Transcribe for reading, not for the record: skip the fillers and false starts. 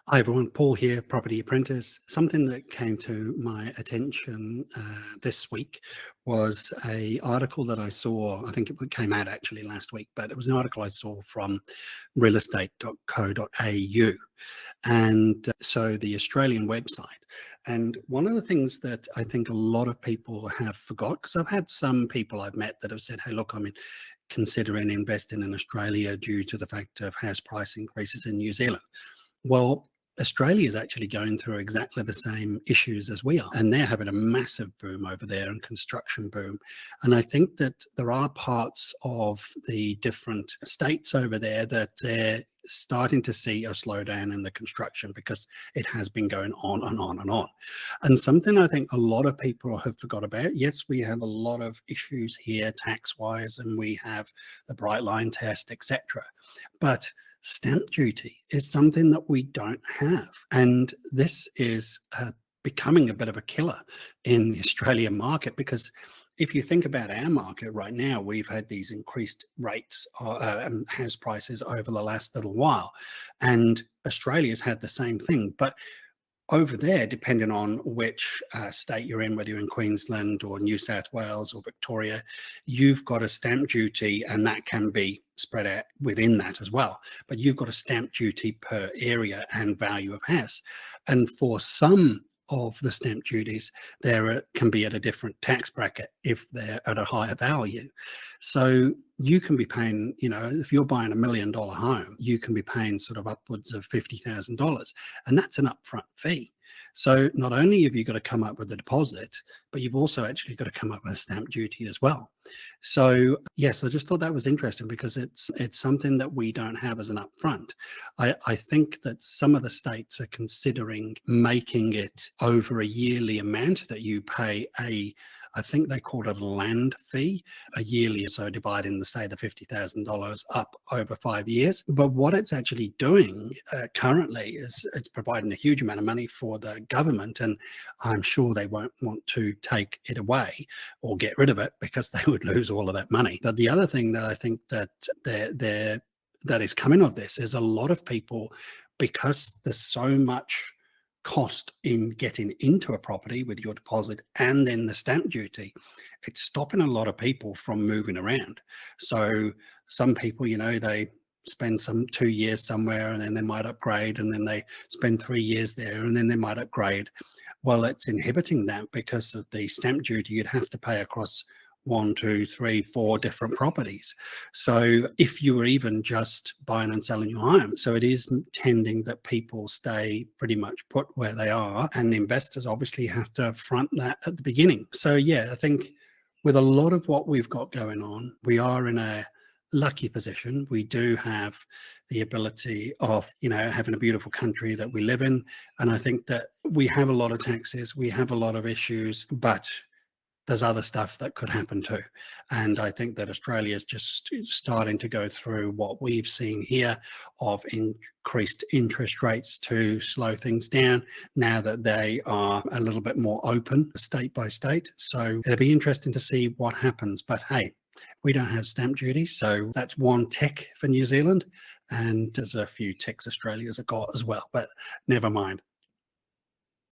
Hi everyone, Paul here, Property Apprentice. Something that came to my attention this week was a article that I saw. I think it came out actually last week, but it was an article I saw from realestate.co.au, and so the Australian website. And one of the things that I think a lot of people have forgot, because I've had some people I've met that have said, hey, look, I'm considering investing in Australia due to the fact of house price increases in New Zealand. Well, Australia is actually going through exactly the same issues as we are, and they're having a massive boom over there and construction boom. And I think that there are parts of the different states over there that they're starting to see a slowdown in the construction because it has been going on and on and on. And something I think a lot of people have forgot about, yes, we have a lot of issues here tax-wise, and we have the bright line test, etc. But stamp duty is something that we don't have. And this is becoming a bit of a killer in the Australian market, because if you think about our market right now, we've had these increased rates, house prices over the last little while, and Australia's had the same thing. But over there, depending on which state you're in, whether you're in Queensland or New South Wales or Victoria, you've got a stamp duty, and that can be spread out within that as well. But you've got a stamp duty per area and value of house. And for some of the stamp duties, there can be at a different tax bracket if they're at a higher value. So you can be paying, if you're buying $1 million home, you can be paying sort of upwards of $50,000, and that's an upfront fee. So not only have you got to come up with a deposit, but you've also actually got to come up with stamp duty as well. So yes, I just thought that was interesting because it's something that we don't have as an upfront. I think that some of the states are considering making it over a yearly amount that you pay I think they call it a land fee, a yearly, so dividing say the $50,000 up over 5 years. But what it's actually doing currently is it's providing a huge amount of money for the government, and I'm sure they won't want to take it away or get rid of it because they would lose all of that money. But the other thing that I think that that is coming of this is a lot of people, because there's so much cost in getting into a property with your deposit and then the stamp duty, it's stopping a lot of people from moving around. So some people, they spend 2 years somewhere and then they might upgrade, and then they spend 3 years there and then they might upgrade. Well, it's inhibiting that because of the stamp duty you'd have to pay across 1, 2, 3, 4 different properties. So if you were even just buying and selling your home, so it is tending that people stay pretty much put where they are, and investors obviously have to front that at the beginning. So yeah, I think with a lot of what we've got going on, we are in a lucky position. We do have the ability of, having a beautiful country that we live in. And I think that we have a lot of taxes, we have a lot of issues, but there's other stuff that could happen too. And I think that Australia is just starting to go through what we've seen here of increased interest rates to slow things down now that they are a little bit more open state by state. So it'll be interesting to see what happens. But hey, we don't have stamp duty, so that's one tick for New Zealand. And there's a few ticks Australia's got as well, but never mind.